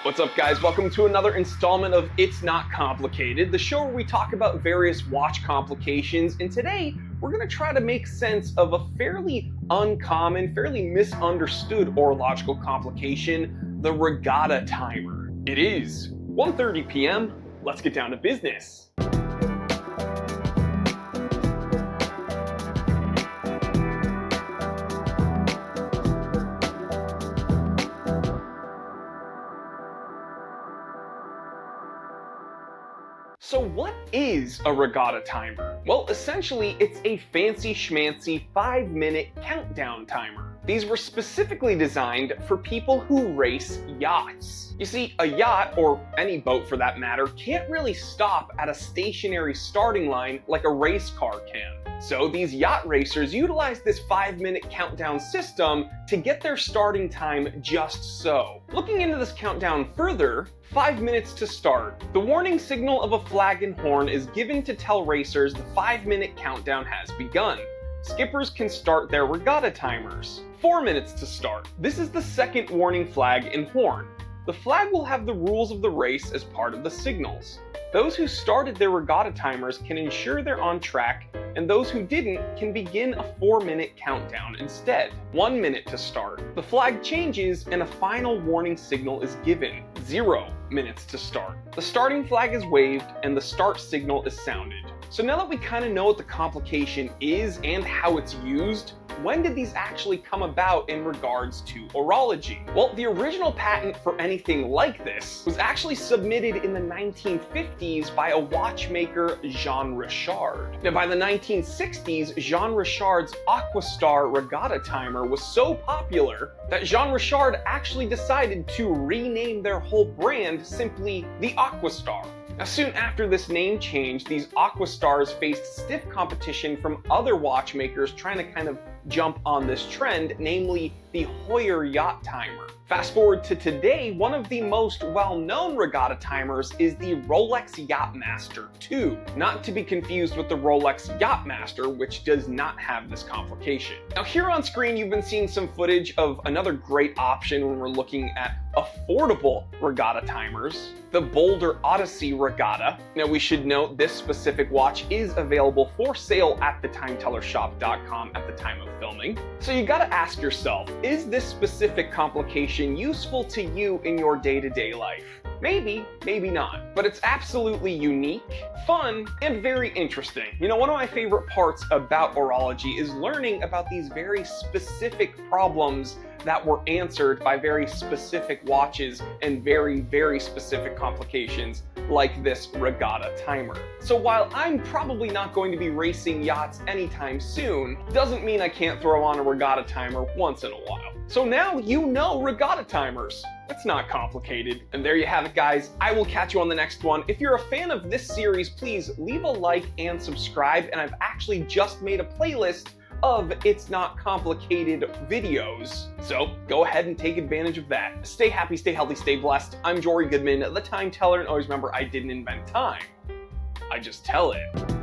What's up, guys? Welcome to another installment of It's Not Complicated, the show where we talk about various watch complications, and today we're going to try to make sense of a fairly uncommon, fairly misunderstood horological complication, the Regatta timer. It is 1:30 p.m. Let's get down to business. So what is a Regatta timer? Well, essentially, it's a fancy schmancy 5-minute countdown timer. These were specifically designed for people who race yachts. You see, a yacht, or any boat for that matter, can't really stop at a stationary starting line like a race car can. So these yacht racers utilize this 5-minute countdown system to get their starting time just so. Looking into this countdown further, 5 minutes to start. The warning signal of a flag and horn is given to tell racers the 5-minute countdown has begun. Skippers can start their Regatta timers. 4 minutes to start. This is the second warning flag and horn. The flag will have the rules of the race as part of the signals. Those who started their Regatta timers can ensure they're on track, and those who didn't can begin a 4-minute countdown instead. 1 minute to start. The flag changes and a final warning signal is given. 0 minutes to start. The starting flag is waved and the start signal is sounded. So now that we kind of know what the complication is and how it's used, when did these actually come about in regards to horology? Well, the original patent for anything like this was actually submitted in the 1950s by a watchmaker, Jean Richard. Now, by the 1960s, Jean Richard's Aquastar Regatta timer was so popular that Jean Richard actually decided to rename their whole brand simply the Aquastar. Now, soon after this name change, these Aquastars faced stiff competition from other watchmakers trying to kind of jump on this trend, namely the Heuer yacht timer. Fast forward to today, one of the most well-known Regatta timers is the Rolex Yachtmaster 2, not to be confused with the Rolex Yachtmaster, which does not have this complication. Now, here on screen, you've been seeing some footage of another great option when we're looking at affordable Regatta timers, the Boulder Odyssey Regatta. Now, we should note this specific watch is available for sale at thetimetellershop.com at the time of filming. So you gotta ask yourself, is this specific complication useful to you in your day-to-day life? Maybe, maybe not. But it's absolutely unique, fun, and very interesting. You know, one of my favorite parts about horology is learning about these very specific problems that were answered by very specific watches and very, very specific complications like this Regatta timer. So while I'm probably not going to be racing yachts anytime soon, doesn't mean I can't throw on a Regatta timer once in a while. So now you know Regatta timers. It's not complicated. And there you have it, guys. I will catch you on the next one. If you're a fan of this series, please leave a like and subscribe. And I've actually just made a playlist of It's Not Complicated videos. So go ahead and take advantage of that. Stay happy, stay healthy, stay blessed. I'm Jory Goodman, the Time Teller, and always remember, I didn't invent time. I just tell it.